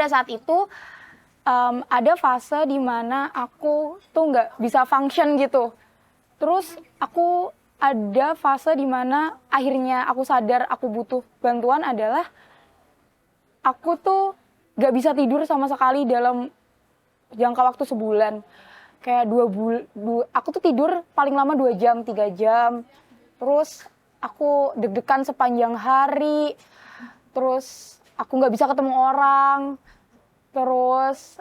pada saat itu ada fase di mana aku tuh nggak bisa function gitu. Terus aku ada fase di mana akhirnya aku sadar aku butuh bantuan adalah aku tuh nggak bisa tidur sama sekali dalam jangka waktu sebulan. Kayak aku tuh tidur paling lama 2 jam, 3 jam. Terus aku deg-degan sepanjang hari. Terus aku nggak bisa ketemu orang. Terus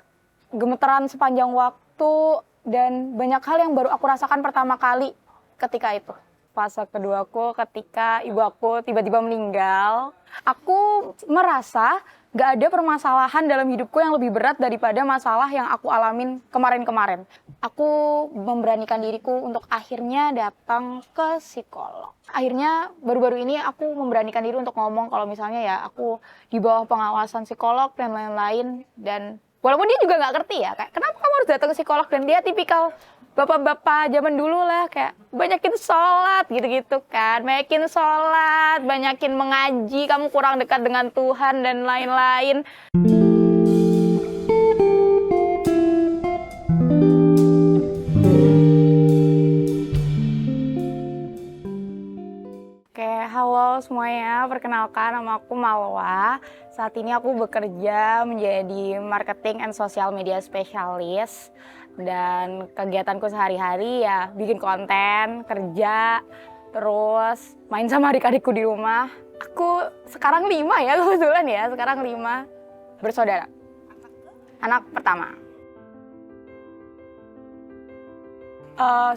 gemeteran sepanjang waktu. Dan banyak hal yang baru aku rasakan pertama kali ketika itu. Fase keduaku ketika ibu aku tiba-tiba meninggal. Aku merasa gak ada permasalahan dalam hidupku yang lebih berat daripada masalah yang aku alamin kemarin-kemarin. Aku memberanikan diriku untuk akhirnya datang ke psikolog. Akhirnya baru-baru ini aku memberanikan diri untuk ngomong kalau misalnya ya aku di bawah pengawasan psikolog dan lain-lain. Dan walaupun dia juga gak ngerti ya, kayak kenapa kamu harus datang ke psikolog, dan dia tipikal bapak-bapak zaman dulu lah, kayak banyakin sholat gitu-gitu kan, banyakin sholat, banyakin mengaji, kamu kurang dekat dengan Tuhan dan lain-lain. Oke, halo semuanya, perkenalkan nama aku Malwa. Saat ini aku bekerja menjadi marketing and social media specialist. Dan kegiatanku sehari-hari ya bikin konten, kerja, terus main sama adik-adikku di rumah. Aku sekarang 5 ya kebetulan ya, sekarang 5 bersaudara. Anak pertama.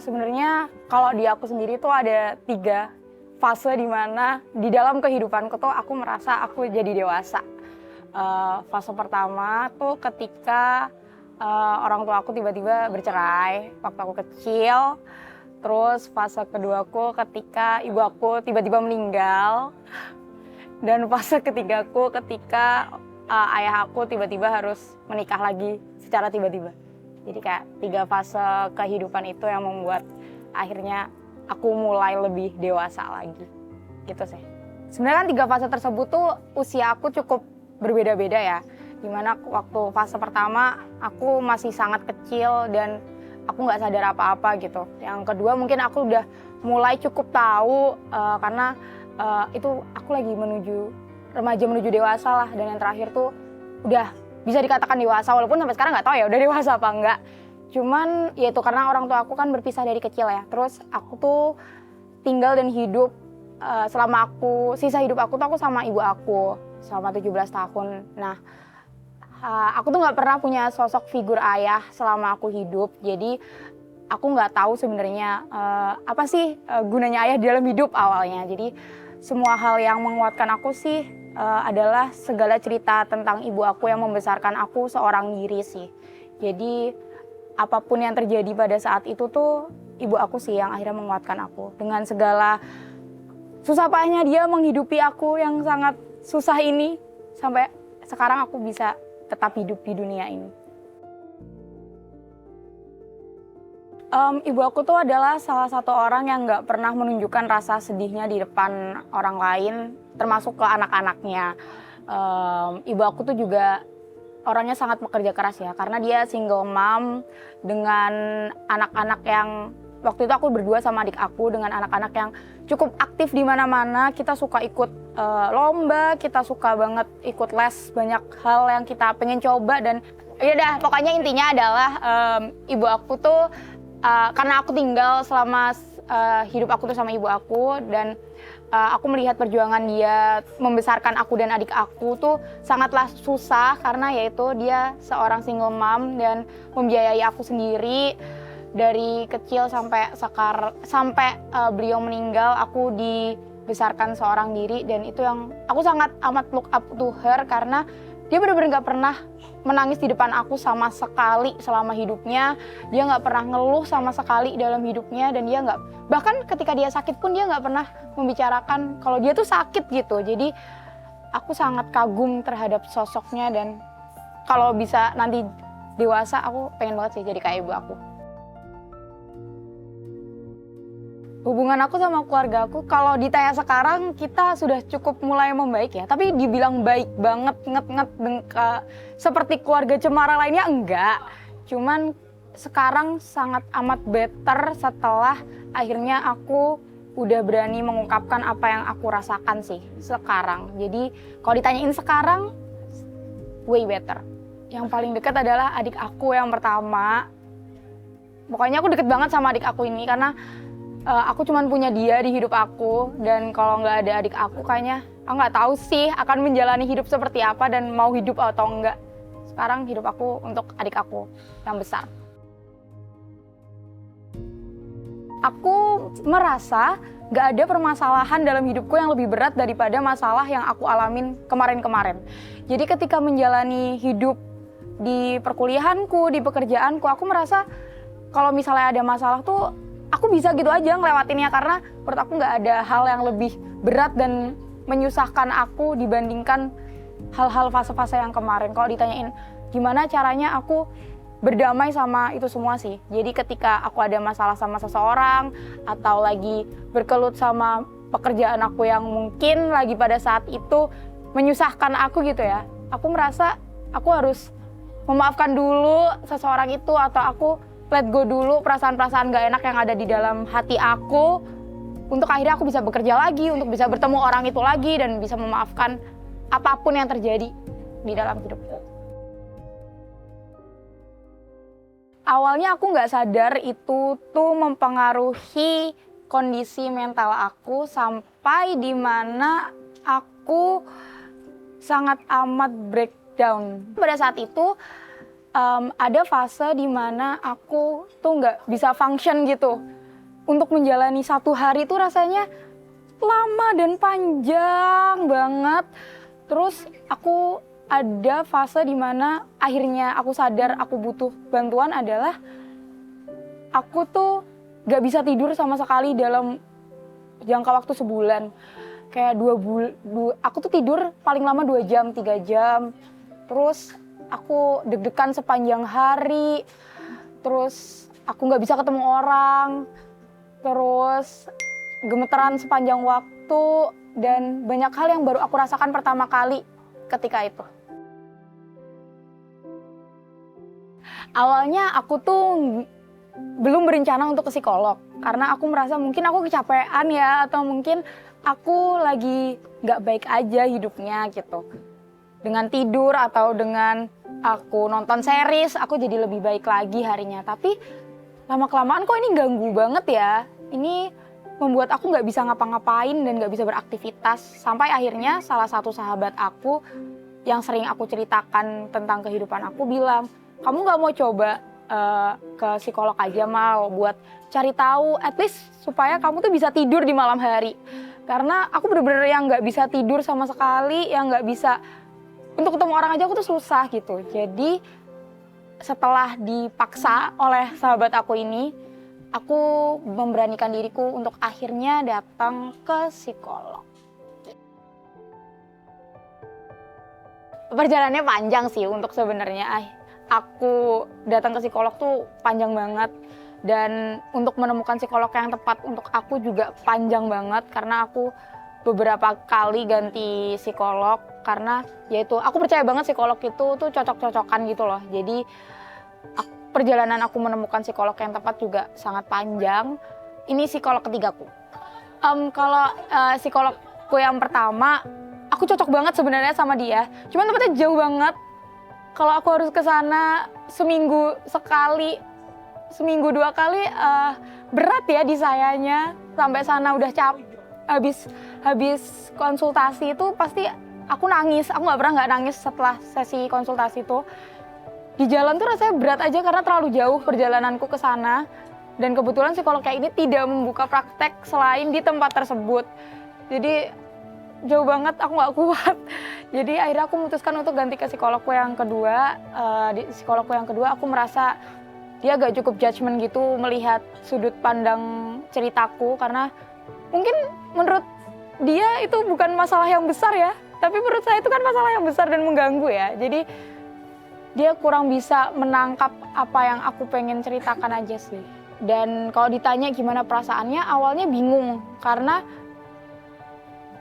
Sebenarnya kalau di aku sendiri tuh ada 3 fase di mana di dalam kehidupanku tuh aku merasa aku jadi dewasa. Fase pertama tuh ketika orang tua aku tiba-tiba bercerai waktu aku kecil. Terus fase keduaku ketika ibu aku tiba-tiba meninggal. Dan fase ketigaku ketika ayah aku tiba-tiba harus menikah lagi secara tiba-tiba. Jadi kayak 3 fase kehidupan itu yang membuat akhirnya aku mulai lebih dewasa lagi. Gitu sih. Sebenarnya kan 3 fase tersebut tuh usia aku cukup berbeda-beda ya. Dimana waktu fase pertama aku masih sangat kecil dan aku nggak sadar apa-apa gitu. Yang kedua mungkin aku udah mulai cukup tahu karena itu aku lagi remaja menuju dewasa lah. Dan yang terakhir tuh udah bisa dikatakan dewasa, walaupun sampai sekarang nggak tahu ya udah dewasa apa enggak. Cuman ya itu karena orang tua aku kan berpisah dari kecil ya. Terus aku tuh tinggal dan hidup selama sisa hidup aku tuh aku sama ibu aku selama 17 tahun. Nah, aku tuh nggak pernah punya sosok figur ayah selama aku hidup. Jadi aku nggak tahu sebenarnya apa sih gunanya ayah di dalam hidup awalnya. Jadi semua hal yang menguatkan aku sih adalah segala cerita tentang ibu aku yang membesarkan aku seorang diri sih. Jadi apapun yang terjadi pada saat itu tuh ibu aku sih yang akhirnya menguatkan aku. Dengan segala susah payahnya dia menghidupi aku yang sangat susah ini, sampai sekarang aku bisa tetap hidup di dunia ini. Ibu aku tuh adalah salah satu orang yang nggak pernah menunjukkan rasa sedihnya di depan orang lain, termasuk ke anak-anaknya. Ibu aku tuh juga orangnya sangat pekerja keras ya, karena dia single mom dengan anak-anak yang waktu itu aku berdua sama adik aku dengan anak-anak yang cukup aktif di mana-mana. Kita suka ikut lomba, kita suka banget ikut les, banyak hal yang kita pengen coba. Dan ya udah, pokoknya intinya adalah ibu aku tuh karena aku tinggal selama hidup aku tuh sama ibu aku, dan aku melihat perjuangan dia membesarkan aku dan adik aku tuh sangatlah susah, karena yaitu dia seorang single mom dan membiayai aku sendiri dari kecil sampai beliau meninggal. Aku dibesarkan seorang diri, dan itu yang aku sangat amat look up to her, karena dia benar-benar nggak pernah menangis di depan aku sama sekali selama hidupnya. Dia nggak pernah ngeluh sama sekali dalam hidupnya, dan dia nggak, bahkan ketika dia sakit pun dia nggak pernah membicarakan kalau dia tuh sakit gitu. Jadi aku sangat kagum terhadap sosoknya, dan kalau bisa nanti dewasa aku pengen banget sih jadi kayak ibu aku. Hubungan aku sama keluarga aku, kalau ditanya sekarang kita sudah cukup mulai membaik ya. Tapi dibilang baik banget, seperti keluarga cemara lainnya enggak. Cuman sekarang sangat amat better setelah akhirnya aku udah berani mengungkapkan apa yang aku rasakan sih sekarang. Jadi kalau ditanyain sekarang, way better. Yang paling dekat adalah adik aku yang pertama. Pokoknya aku deket banget sama adik aku ini karena aku cuma punya dia di hidup aku, dan kalau nggak ada adik aku kayaknya aku nggak tahu sih akan menjalani hidup seperti apa dan mau hidup atau enggak. Sekarang hidup aku untuk adik aku yang besar. Aku merasa nggak ada permasalahan dalam hidupku yang lebih berat daripada masalah yang aku alamin kemarin-kemarin. Jadi ketika menjalani hidup di perkuliahanku, di pekerjaanku, aku merasa kalau misalnya ada masalah tuh aku bisa gitu aja ngelewatinnya, karena menurut aku nggak ada hal yang lebih berat dan menyusahkan aku dibandingkan hal-hal fase-fase yang kemarin. Kalau ditanyain gimana caranya aku berdamai sama itu semua sih. Jadi ketika aku ada masalah sama seseorang atau lagi berkelut sama pekerjaan aku yang mungkin lagi pada saat itu menyusahkan aku gitu ya, aku merasa aku harus memaafkan dulu seseorang itu, atau aku let go dulu perasaan-perasaan gak enak yang ada di dalam hati aku, untuk akhirnya aku bisa bekerja lagi, untuk bisa bertemu orang itu lagi, dan bisa memaafkan apapun yang terjadi di dalam hidupku. Awalnya aku gak sadar itu tuh mempengaruhi kondisi mental aku, sampai dimana aku sangat amat breakdown. Pada saat itu ada fase di mana aku tuh nggak bisa function gitu. Untuk menjalani satu hari itu rasanya lama dan panjang banget. Terus aku ada fase di mana akhirnya aku sadar aku butuh bantuan adalah aku tuh nggak bisa tidur sama sekali dalam jangka waktu sebulan. Kayak aku tuh tidur paling lama 2 jam, 3 jam. Terus aku deg-degan sepanjang hari, terus aku nggak bisa ketemu orang, terus gemeteran sepanjang waktu, dan banyak hal yang baru aku rasakan pertama kali ketika itu. Awalnya aku tuh belum berencana untuk ke psikolog, karena aku merasa mungkin aku kecapean ya, atau mungkin aku lagi nggak baik aja hidupnya gitu. Dengan tidur atau dengan aku nonton series, aku jadi lebih baik lagi harinya. Tapi lama-kelamaan kok ini ganggu banget ya. Ini membuat aku nggak bisa ngapa-ngapain dan nggak bisa beraktivitas. Sampai akhirnya salah satu sahabat aku yang sering aku ceritakan tentang kehidupan aku bilang, kamu nggak mau coba ke psikolog aja, mau buat cari tahu, at least supaya kamu tuh bisa tidur di malam hari. Karena aku bener-bener yang nggak bisa tidur sama sekali, yang nggak bisa untuk ketemu orang aja aku tuh susah gitu. Jadi setelah dipaksa oleh sahabat aku ini, aku memberanikan diriku untuk akhirnya datang ke psikolog. Perjalanannya panjang sih untuk sebenarnya. Aku datang ke psikolog tuh panjang banget. Dan untuk menemukan psikolog yang tepat untuk aku juga panjang banget, karena aku beberapa kali ganti psikolog, karena yaitu aku percaya banget psikolog itu tuh cocok-cocokan gitu loh. Jadi perjalanan aku menemukan psikolog yang tepat juga sangat panjang. Ini psikolog ketigaku. Kalau psikologku yang pertama, aku cocok banget sebenarnya sama dia. Cuman tempatnya jauh banget. Kalau aku harus ke sana seminggu sekali, seminggu 2 kali, berat ya di sayanya. Sampai sana udah capek. Habis konsultasi itu pasti aku nangis. Aku nggak nangis setelah sesi konsultasi itu. Di jalan tuh rasanya berat aja karena terlalu jauh perjalananku ke sana. Dan kebetulan psikolog kayak ini tidak membuka praktek selain di tempat tersebut. Jadi jauh banget, aku nggak kuat. Jadi akhirnya aku memutuskan untuk ganti ke psikologku yang kedua. Di psikologku yang kedua aku merasa dia agak cukup judgement gitu melihat sudut pandang ceritaku, karena mungkin menurut dia itu bukan masalah yang besar ya, tapi menurut saya itu kan masalah yang besar dan mengganggu ya. Jadi dia kurang bisa menangkap apa yang aku pengen ceritakan aja sih. Dan kalau ditanya gimana perasaannya, awalnya bingung karena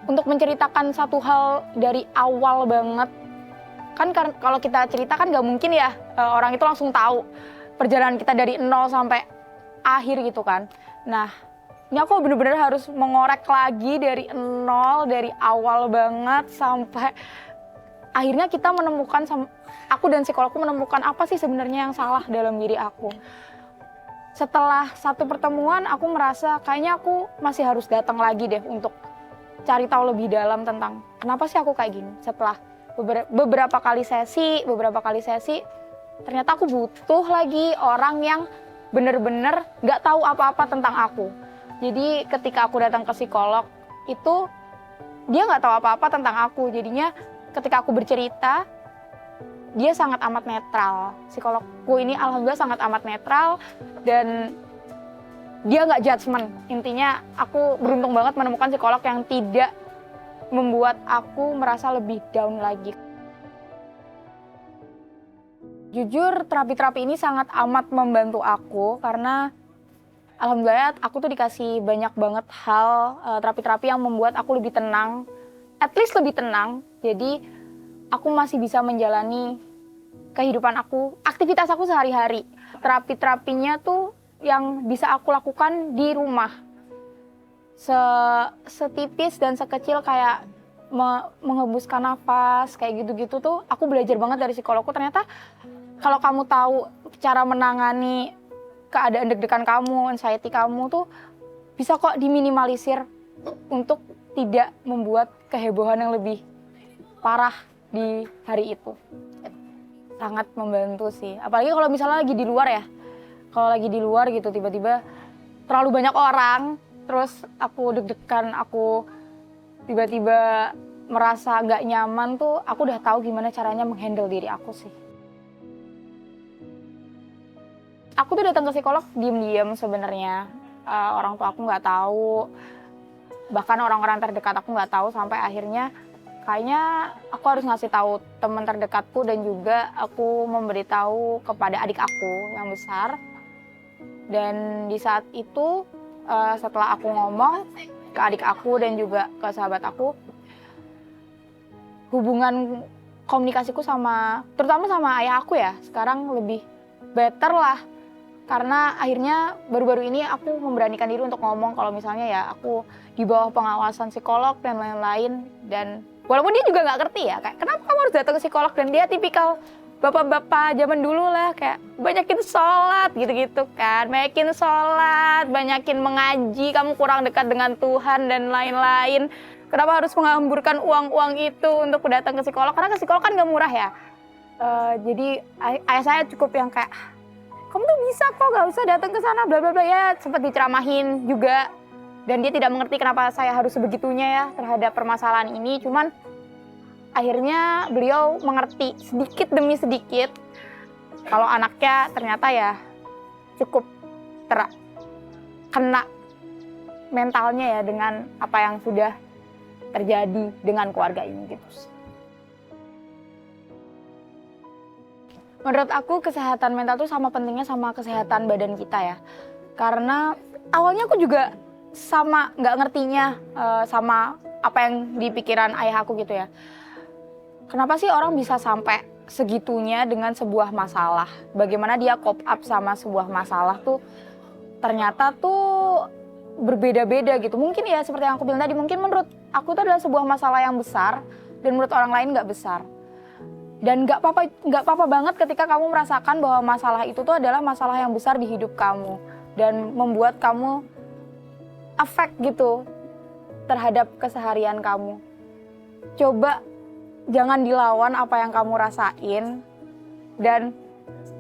untuk menceritakan satu hal dari awal banget, kan kalau kita cerita kan nggak mungkin ya orang itu langsung tahu perjalanan kita dari nol sampai akhir gitu kan. Nah, ini aku bener-bener harus mengorek lagi dari nol, dari awal banget sampai akhirnya kita menemukan, aku dan psikologku menemukan apa sih sebenarnya yang salah dalam diri aku. Setelah satu pertemuan aku merasa kayaknya aku masih harus datang lagi deh untuk cari tahu lebih dalam tentang kenapa sih aku kayak gini. Setelah beberapa kali sesi, ternyata aku butuh lagi orang yang bener-bener gak tahu apa-apa tentang aku. Jadi ketika aku datang ke psikolog itu dia gak tahu apa-apa tentang aku. Jadinya ketika aku bercerita, dia sangat amat netral. Psikologku ini alhamdulillah sangat amat netral dan dia nggak judgement. Intinya aku beruntung banget menemukan psikolog yang tidak membuat aku merasa lebih down lagi. Jujur terapi-terapi ini sangat amat membantu aku karena alhamdulillah aku tuh dikasih banyak banget hal terapi-terapi yang membuat aku lebih tenang, at least lebih tenang. Jadi aku masih bisa menjalani kehidupan aku, aktivitas aku sehari-hari. Terapi-terapinya tuh yang bisa aku lakukan di rumah. Setipis dan sekecil kayak menghembuskan nafas, kayak gitu-gitu tuh aku belajar banget dari psikologku. Ternyata kalau kamu tahu cara menangani keadaan deg-degan kamu, anxiety kamu tuh bisa kok diminimalisir untuk tidak membuat kehebohan yang lebih parah di hari itu. Sangat membantu sih, apalagi kalau misalnya lagi di luar ya. Kalau lagi di luar gitu tiba-tiba terlalu banyak orang, terus aku deg-degan, aku tiba-tiba merasa gak nyaman tuh, aku udah tahu gimana caranya menghandle diri aku sih. Aku tuh datang ke psikolog diem-diem sebenarnya. Orang tua aku nggak tahu, bahkan orang-orang terdekat aku nggak tahu, sampai akhirnya kayaknya aku harus ngasih tahu teman terdekatku dan juga aku memberitahu kepada adik aku yang besar. Dan di saat itu setelah aku ngomong ke adik aku dan juga ke sahabat aku, hubungan komunikasiku terutama sama ayah aku ya, sekarang lebih better lah. Karena akhirnya baru-baru ini aku memberanikan diri untuk ngomong kalau misalnya ya aku di bawah pengawasan psikolog dan lain-lain. Dan walaupun dia juga nggak ngerti ya, kayak kenapa kamu harus datang ke psikolog, dan dia tipikal bapak-bapak zaman dulu lah, kayak banyakin sholat gitu-gitu kan, banyakin mengaji, kamu kurang dekat dengan Tuhan dan lain-lain. Kenapa harus menghamburkan uang-uang itu untuk datang ke psikolog, karena ke psikolog kan nggak murah ya. Jadi ayah saya cukup yang kayak, kamu tuh bisa kok, gak usah datang ke sana, bla bla bla ya, sempat diceramahin juga. Dan dia tidak mengerti kenapa saya harus sebegitunya ya terhadap permasalahan ini. Cuman akhirnya beliau mengerti sedikit demi sedikit kalau anaknya ternyata ya cukup terkena mentalnya ya dengan apa yang sudah terjadi dengan keluarga ini gitu. Menurut aku kesehatan mental tuh sama pentingnya sama kesehatan badan kita ya. Karena awalnya aku juga sama nggak ngertinya sama apa yang di pikiran ayah aku gitu ya. Kenapa sih orang bisa sampai segitunya dengan sebuah masalah? Bagaimana dia cope up sama sebuah masalah tuh ternyata tuh berbeda-beda gitu. Mungkin ya seperti yang aku bilang tadi, mungkin menurut aku itu adalah sebuah masalah yang besar dan menurut orang lain nggak besar. Dan nggak apa-apa banget ketika kamu merasakan bahwa masalah itu tuh adalah masalah yang besar di hidup kamu dan membuat kamu efek gitu terhadap keseharian kamu. Coba jangan dilawan apa yang kamu rasain, dan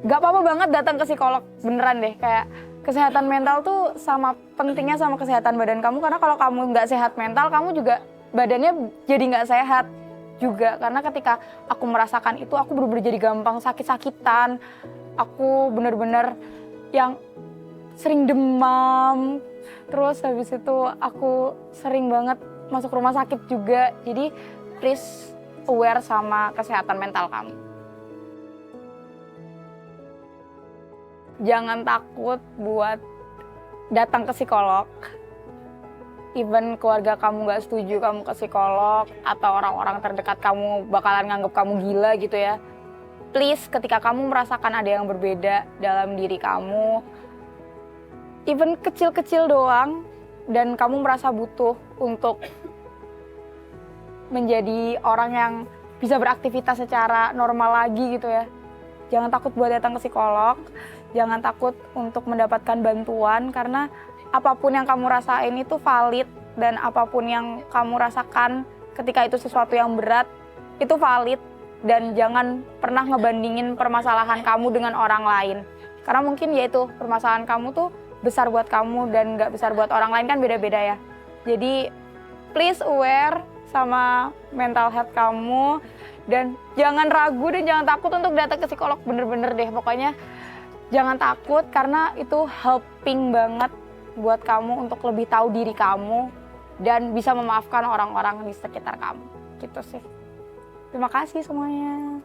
nggak apa-apa banget datang ke psikolog, beneran deh. Kayak kesehatan mental tuh sama pentingnya sama kesehatan badan kamu, karena kalau kamu nggak sehat mental, kamu juga badannya jadi nggak sehat juga. Karena ketika aku merasakan itu, aku bener-bener jadi gampang sakit-sakitan. Aku bener-bener yang sering demam. Terus habis itu aku sering banget masuk rumah sakit juga. Jadi please aware sama kesehatan mental kamu. Jangan takut buat datang ke psikolog, even keluarga kamu nggak setuju kamu ke psikolog atau orang-orang terdekat kamu bakalan nganggap kamu gila gitu ya, please ketika kamu merasakan ada yang berbeda dalam diri kamu, even kecil-kecil doang, dan kamu merasa butuh untuk menjadi orang yang bisa beraktivitas secara normal lagi gitu ya, jangan takut buat datang ke psikolog, jangan takut untuk mendapatkan bantuan, karena apapun yang kamu rasain itu valid, dan apapun yang kamu rasakan ketika itu sesuatu yang berat, itu valid. Dan jangan pernah ngebandingin permasalahan kamu dengan orang lain. Karena mungkin ya itu, permasalahan kamu tuh besar buat kamu dan nggak besar buat orang lain kan beda-beda ya. Jadi please aware sama mental health kamu, dan jangan ragu dan jangan takut untuk datang ke psikolog, bener-bener deh pokoknya. Jangan takut, karena itu helping banget buat kamu untuk lebih tahu diri kamu dan bisa memaafkan orang-orang di sekitar kamu. Gitu sih. Terima kasih semuanya.